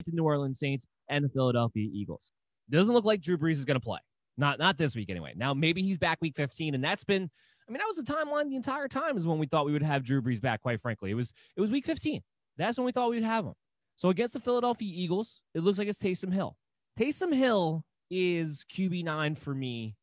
the New Orleans Saints and the Philadelphia Eagles. It doesn't look like Drew Brees is going to play. Not this week anyway. Now, maybe he's back week 15, and that's been, I mean, that was the timeline the entire time is when we thought we would have Drew Brees back, quite frankly. It was week 15. That's when we thought we'd have him. So against the Philadelphia Eagles, it looks like it's Taysom Hill. Taysom Hill is QB9 for me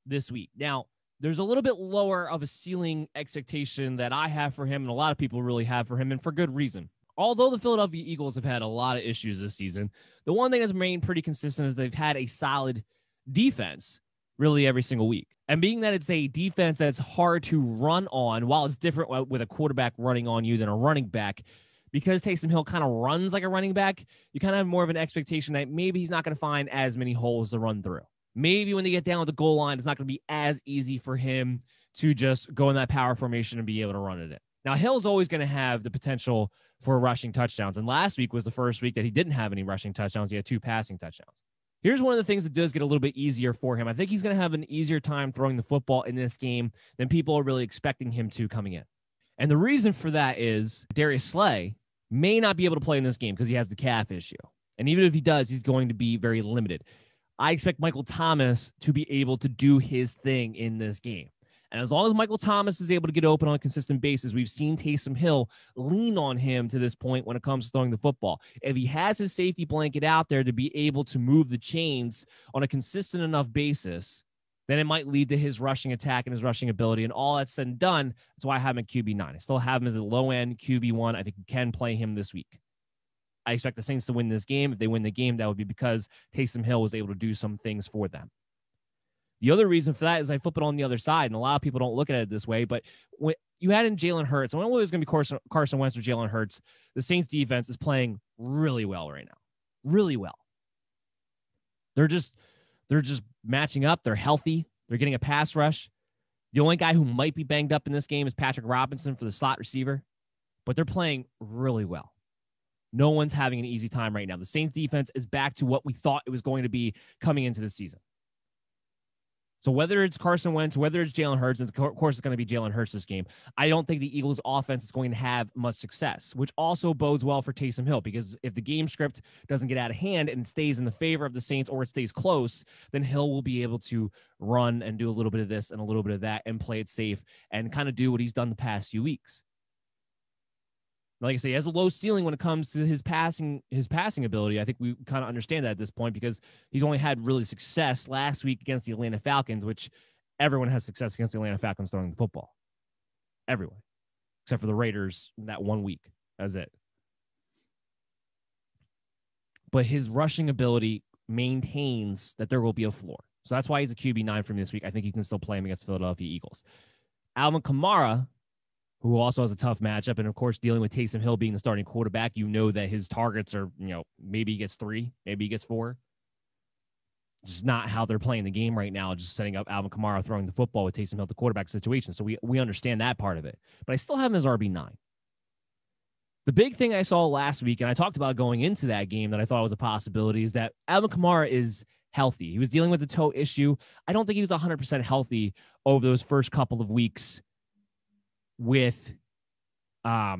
this week. Now, there's a little bit lower of a ceiling expectation that I have for him, and a lot of people really have for him, and for good reason. Although the Philadelphia Eagles have had a lot of issues this season, the one thing that's remained pretty consistent is they've had a solid defense really every single week. And being that it's a defense that's hard to run on, while it's different with a quarterback running on you than a running back, because Taysom Hill kind of runs like a running back, you kind of have more of an expectation that maybe he's not going to find as many holes to run through. Maybe when they get down with the goal line, it's not going to be as easy for him to just go in that power formation and be able to run it in. Now, Hill's always going to have the potential for rushing touchdowns. And last week was the first week that he didn't have any rushing touchdowns. He had 2 passing touchdowns. Here's one of the things that does get a little bit easier for him. I think he's going to have an easier time throwing the football in this game than people are really expecting him to coming in. And the reason for that is Darius Slay may not be able to play in this game because he has the calf issue. And even if he does, he's going to be very limited. I expect Michael Thomas to be able to do his thing in this game. And as long as Michael Thomas is able to get open on a consistent basis, we've seen Taysom Hill lean on him to this point when it comes to throwing the football. If he has his safety blanket out there to be able to move the chains on a consistent enough basis, then it might lead to his rushing attack and his rushing ability. And all that's said and done, that's why I have him at QB9. I still have him as a low-end QB1. I think you can play him this week. I expect the Saints to win this game. If they win the game, that would be because Taysom Hill was able to do some things for them. The other reason for that is I flip it on the other side, and a lot of people don't look at it this way, but when you add in Jalen Hurts, and whether it's going to be Carson Wentz or Jalen Hurts, the Saints defense is playing really well right now. Really well. They're just matching up. They're healthy. They're getting a pass rush. The only guy who might be banged up in this game is Patrick Robinson for the slot receiver, but they're playing really well. No one's having an easy time right now. The Saints defense is back to what we thought it was going to be coming into the season. So whether it's Carson Wentz, whether it's Jalen Hurts, and of course it's going to be Jalen Hurts this game, I don't think the Eagles' offense is going to have much success, which also bodes well for Taysom Hill, because if the game script doesn't get out of hand and it stays in the favor of the Saints or it stays close, then Hill will be able to run and do a little bit of this and a little bit of that and play it safe and kind of do what he's done the past few weeks. Like I say, he has a low ceiling when it comes to his passing ability. I think we kind of understand that at this point because he's only had really success last week against the Atlanta Falcons, which everyone has success against the Atlanta Falcons throwing the football. Everyone. Except for the Raiders that 1 week. That's it. But his rushing ability maintains that there will be a floor. So that's why he's a QB9 for me this week. I think you can still play him against the Philadelphia Eagles. Alvin Kamara, who also has a tough matchup, and of course, dealing with Taysom Hill being the starting quarterback, you know that his targets are, maybe he gets 3, maybe he gets 4. It's just not how they're playing the game right now, just setting up Alvin Kamara throwing the football with Taysom Hill, the quarterback situation. So we understand that part of it. But I still have him as RB9. The big thing I saw last week, and I talked about going into that game that I thought was a possibility, is that Alvin Kamara is healthy. He was dealing with a toe issue. I don't think he was 100% healthy over those first couple of weeks with that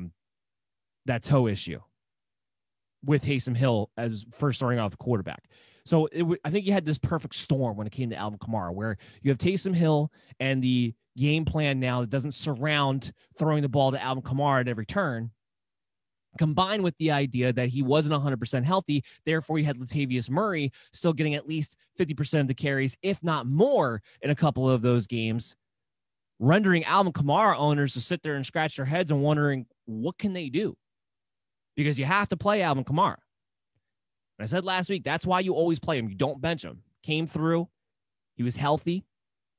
toe issue with Taysom Hill as first starting off quarterback. So I think you had this perfect storm when it came to Alvin Kamara, where you have Taysom Hill and the game plan now that doesn't surround throwing the ball to Alvin Kamara at every turn, combined with the idea that he wasn't 100% healthy. Therefore, you had Latavius Murray still getting at least 50% of the carries, if not more, in a couple of those games, rendering Alvin Kamara owners to sit there and scratch their heads and wondering, what can they do? Because you have to play Alvin Kamara. And I said last week, that's why you always play him. You don't bench him. Came through. He was healthy.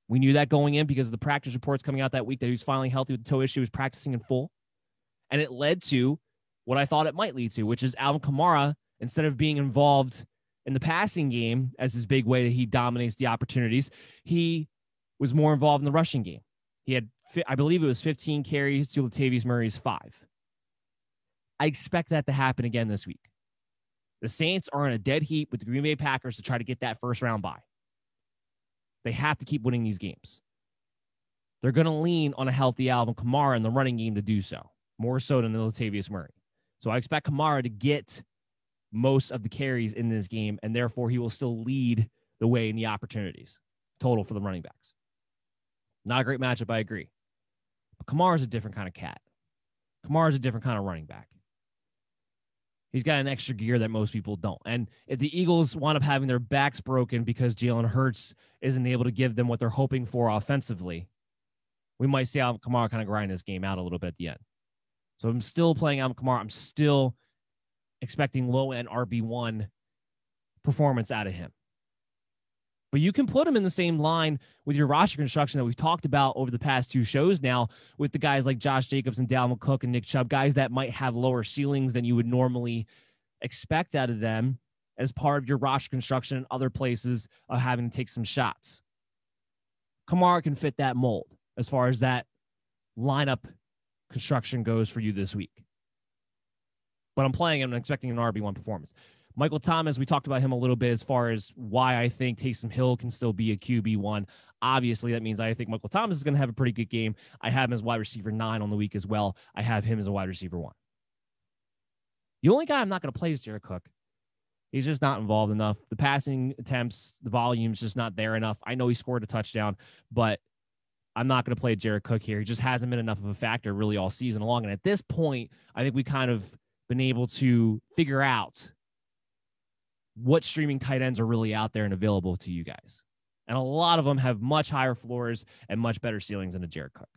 We knew that going in because of the practice reports coming out that week that he was finally healthy with the toe issue. He was practicing in full. And it led to what I thought it might lead to, which is Alvin Kamara, instead of being involved in the passing game as his big way that he dominates the opportunities, he was more involved in the rushing game. He had, I believe it was 15 carries to Latavius Murray's 5. I expect that to happen again this week. The Saints are in a dead heat with the Green Bay Packers to try to get that first round bye. They have to keep winning these games. They're going to lean on a healthy Alvin Kamara in the running game to do so, more so than Latavius Murray. So I expect Kamara to get most of the carries in this game, and therefore he will still lead the way in the opportunities total for the running backs. Not a great matchup, I agree. But Kamara's a different kind of cat. Kamara's a different kind of running back. He's got an extra gear that most people don't. And if the Eagles wind up having their backs broken because Jalen Hurts isn't able to give them what they're hoping for offensively, we might see Alvin Kamara kind of grind this game out a little bit at the end. So I'm still playing Alvin Kamara. I'm still expecting low-end RB1 performance out of him. But you can put him in the same line with your roster construction that we've talked about over the past 2 shows now with the guys like Josh Jacobs and Dalvin Cook and Nick Chubb, guys that might have lower ceilings than you would normally expect out of them as part of your roster construction and other places of having to take some shots. Kamara can fit that mold as far as that lineup construction goes for you this week. But I'm playing him and expecting an RB1 performance. Michael Thomas, we talked about him a little bit as far as why I think Taysom Hill can still be a QB1. Obviously, that means I think Michael Thomas is going to have a pretty good game. I have him as wide receiver 9 on the week as well. I have him as a wide receiver 1. The only guy I'm not going to play is Jared Cook. He's just not involved enough. The passing attempts, the volume's just not there enough. I know he scored a touchdown, but I'm not going to play Jared Cook here. He just hasn't been enough of a factor really all season long. And at this point, I think we kind of been able to figure out what streaming tight ends are really out there and available to you guys. And a lot of them have much higher floors and much better ceilings than a Jared Cook.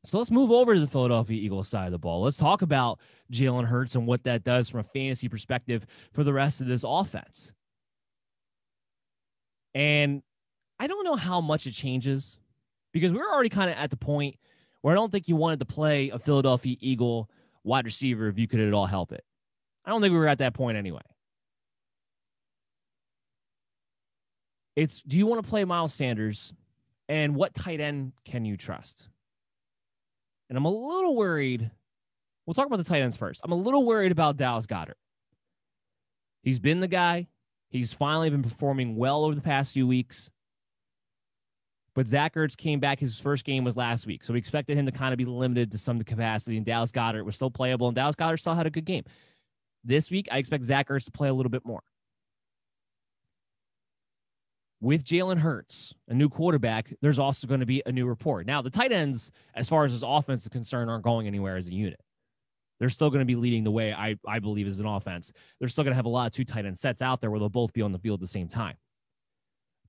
So let's move over to the Philadelphia Eagles side of the ball. Let's talk about Jalen Hurts and what that does from a fantasy perspective for the rest of this offense. And I don't know how much it changes because we're already kind of at the point where I don't think you wanted to play a Philadelphia Eagle wide receiver if you could at all help it. I don't think we were at that point anyway. It's, do you want to play Miles Sanders, and what tight end can you trust? And I'm a little worried. We'll talk about the tight ends first. I'm a little worried about Dallas Goedert. He's been the guy. He's finally been performing well over the past few weeks. But Zach Ertz came back. His first game was last week. So we expected him to kind of be limited to some capacity, and Dallas Goedert was still playable, and Dallas Goedert still had a good game. This week, I expect Zach Ertz to play a little bit more. With Jalen Hurts, a new quarterback, there's also going to be a new report. Now, the tight ends, as far as this offense is concerned, aren't going anywhere as a unit. They're still going to be leading the way, I believe, as an offense. They're still going to have a lot of 2 tight end sets out there where they'll both be on the field at the same time.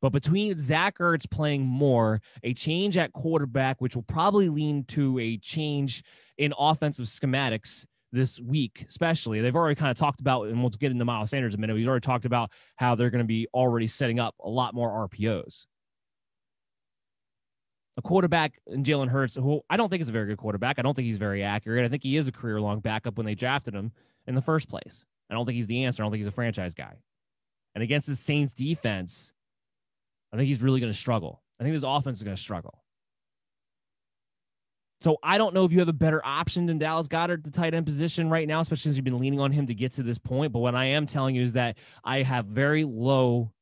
But between Zach Ertz playing more, a change at quarterback, which will probably lean to a change in offensive schematics this week, especially. They've already kind of talked about, and we'll get into Miles Sanders in a minute. We've already talked about how they're going to be already setting up a lot more RPOs. A quarterback in Jalen Hurts, who I don't think is a very good quarterback. I don't think he's very accurate. I think he is a career-long backup when they drafted him in the first place. I don't think he's the answer. I don't think he's a franchise guy. And against the Saints defense, I think he's really going to struggle. I think his offense is going to struggle. So I don't know if you have a better option than Dallas Goedert at the tight end position right now, especially since you've been leaning on him to get to this point. But what I am telling you is that I have very low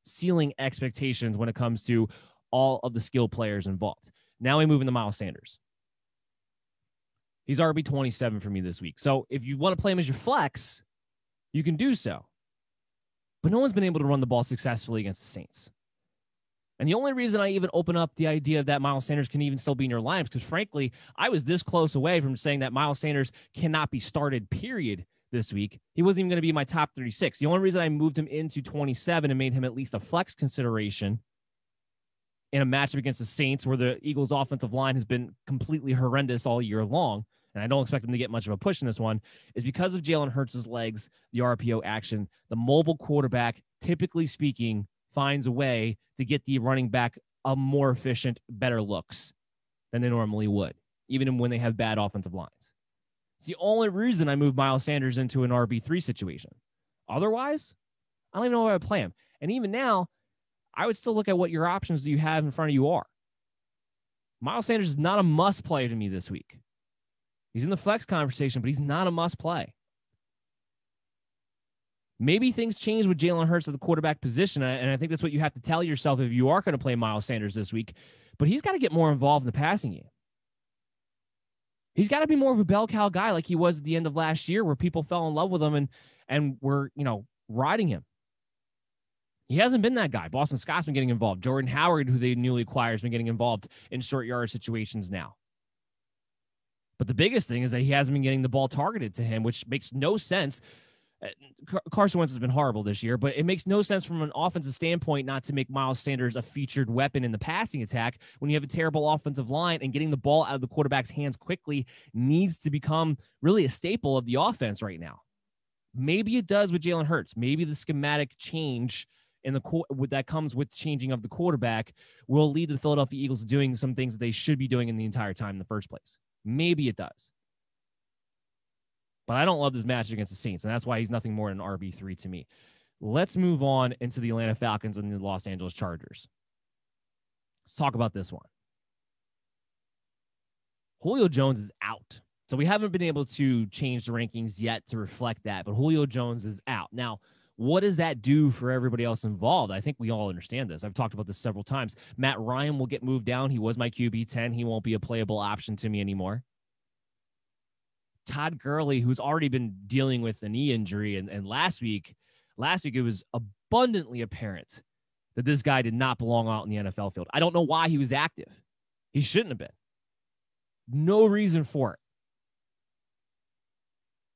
ceiling expectations when it comes to all of the skill players involved. Now we move into Miles Sanders. He's RB27 for me this week. So if you want to play him as your flex, you can do so. But no one's been able to run the ball successfully against the Saints. And the only reason I even open up the idea that Miles Sanders can even still be in your lineups, because frankly, I was this close away from saying that Miles Sanders cannot be started, period, this week. He wasn't even going to be my top 36. The only reason I moved him into 27 and made him at least a flex consideration in a matchup against the Saints, where the Eagles' offensive line has been completely horrendous all year long, and I don't expect them to get much of a push in this one, is because of Jalen Hurts' legs, the RPO action. The mobile quarterback, typically speaking, finds a way to get the running back a more efficient, better looks than they normally would, even when they have bad offensive lines. It's the only reason I moved Miles Sanders into an RB3 situation. Otherwise, I don't even know where I play him. And even now, I would still look at what your options that you have in front of you are. Miles Sanders is not a must play to me this week. He's in the flex conversation, but he's not a must play. Maybe things change with Jalen Hurts at the quarterback position, and I think that's what you have to tell yourself if you are going to play Miles Sanders this week. But he's got to get more involved in the passing game. He's got to be more of a bell cow guy like he was at the end of last year, where people fell in love with him and were, riding him. He hasn't been that guy. Boston Scott's been getting involved. Jordan Howard, who they newly acquired, has been getting involved in short yard situations now. But the biggest thing is that he hasn't been getting the ball targeted to him, which makes no sense. Carson Wentz has been horrible this year, but it makes no sense from an offensive standpoint not to make Miles Sanders a featured weapon in the passing attack when you have a terrible offensive line, and getting the ball out of the quarterback's hands quickly needs to become really a staple of the offense right now. Maybe it does with Jalen Hurts. Maybe the schematic change that comes with changing of the quarterback will lead the Philadelphia Eagles to doing some things that they should be doing in the entire time in the first place. Maybe it does. But I don't love this match against the Saints, and that's why he's nothing more than an RB3 to me. Let's move on into the Atlanta Falcons and the Los Angeles Chargers. Let's talk about this one. Julio Jones is out. So we haven't been able to change the rankings yet to reflect that, but Julio Jones is out. Now, what does that do for everybody else involved? I think we all understand this. I've talked about this several times. Matt Ryan will get moved down. He was my QB 10. He won't be a playable option to me anymore. Todd Gurley, who's already been dealing with a knee injury, and last week it was abundantly apparent that this guy did not belong out in the NFL field. I don't know why he was active. He shouldn't have been. No reason for it.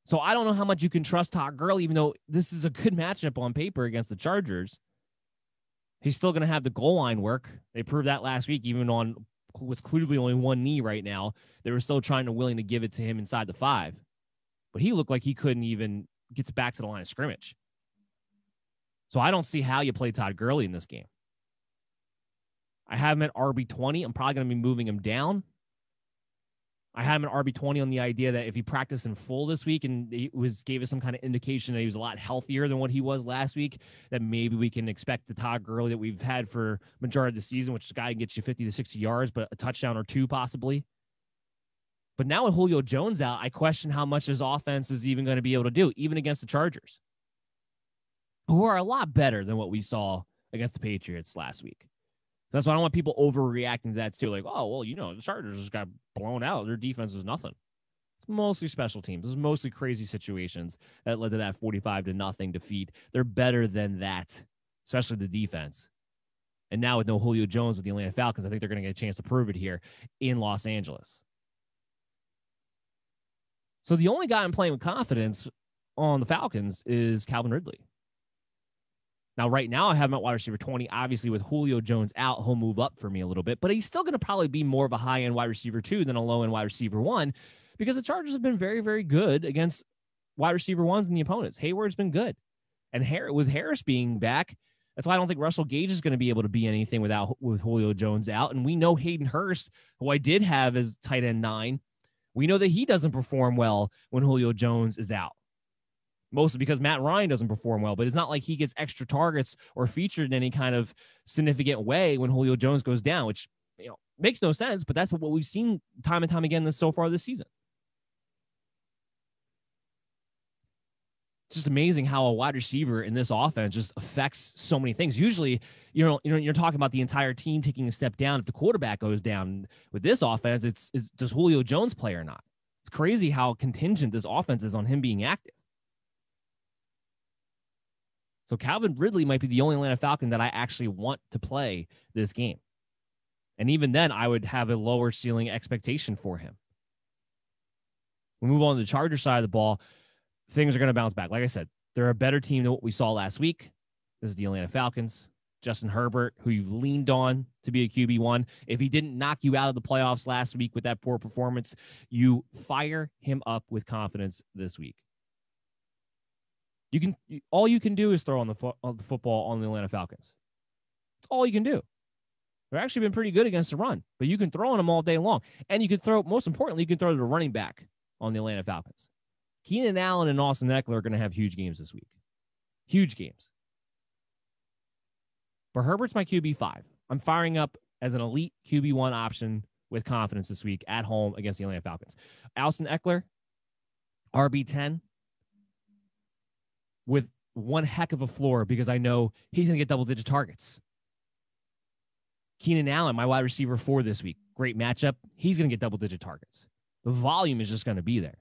So I don't know how much you can trust Todd Gurley, even though this is a good matchup on paper against the Chargers. He's still going to have the goal line work. They proved that last week, even on what's clearly only one knee right now. They were still willing to give it to him inside the 5. But he looked like he couldn't even get back to the line of scrimmage. So I don't see how you play Todd Gurley in this game. I have him at RB20. I'm probably going to be moving him down. I had him at RB20 on the idea that if he practiced in full this week and gave us some kind of indication that he was a lot healthier than what he was last week, that maybe we can expect the Todd Gurley that we've had for majority of the season, which is a guy who gets you 50 to 60 yards, but a touchdown or 2 possibly. But now with Julio Jones out, I question how much his offense is even going to be able to do, even against the Chargers, who are a lot better than what we saw against the Patriots last week. So that's why I don't want people overreacting to that too. Like, oh, well, the Chargers just got blown out. Their defense was nothing. It's mostly special teams. It's mostly crazy situations that led to that 45-0 defeat. They're better than that, especially the defense. And now with no Julio Jones with the Atlanta Falcons, I think they're going to get a chance to prove it here in Los Angeles. So the only guy I'm playing with confidence on the Falcons is Calvin Ridley. Now, right now, I have him at wide receiver 20. Obviously, with Julio Jones out, he'll move up for me a little bit, but he's still going to probably be more of a high-end wide receiver 2 than a low-end wide receiver 1, because the Chargers have been very, very good against wide receiver 1s and the opponents. Hayward's been good. And with Harris being back, that's why I don't think Russell Gage is going to be able to be anything with Julio Jones out. And we know Hayden Hurst, who I did have as tight end 9, we know that he doesn't perform well when Julio Jones is out. Mostly because Matt Ryan doesn't perform well, but it's not like he gets extra targets or featured in any kind of significant way when Julio Jones goes down, which makes no sense, but that's what we've seen time and time again so far this season. It's just amazing how a wide receiver in this offense just affects so many things. Usually, you're talking about the entire team taking a step down if the quarterback goes down. With this offense, it's does Julio Jones play or not? It's crazy how contingent this offense is on him being active. So Calvin Ridley might be the only Atlanta Falcon that I actually want to play this game. And even then, I would have a lower ceiling expectation for him. We move on to the Chargers side of the ball. Things are going to bounce back. Like I said, they're a better team than what we saw last week. This is the Atlanta Falcons. Justin Herbert, who you've leaned on to be a QB1. If he didn't knock you out of the playoffs last week with that poor performance, you fire him up with confidence this week. All you can do is throw on the football on the Atlanta Falcons. That's all you can do. They've actually been pretty good against the run, but you can throw on them all day long. And you can throw, most importantly, you can throw to the running back on the Atlanta Falcons. Keenan Allen and Austin Eckler are going to have huge games this week. Huge games. But Herbert's my QB5. I'm firing up as an elite QB1 option with confidence this week at home against the Atlanta Falcons. Austin Eckler, RB10. With one heck of a floor because I know he's going to get double-digit targets. Keenan Allen, my wide receiver 4 this week. Great matchup. He's going to get double-digit targets. The volume is just going to be there.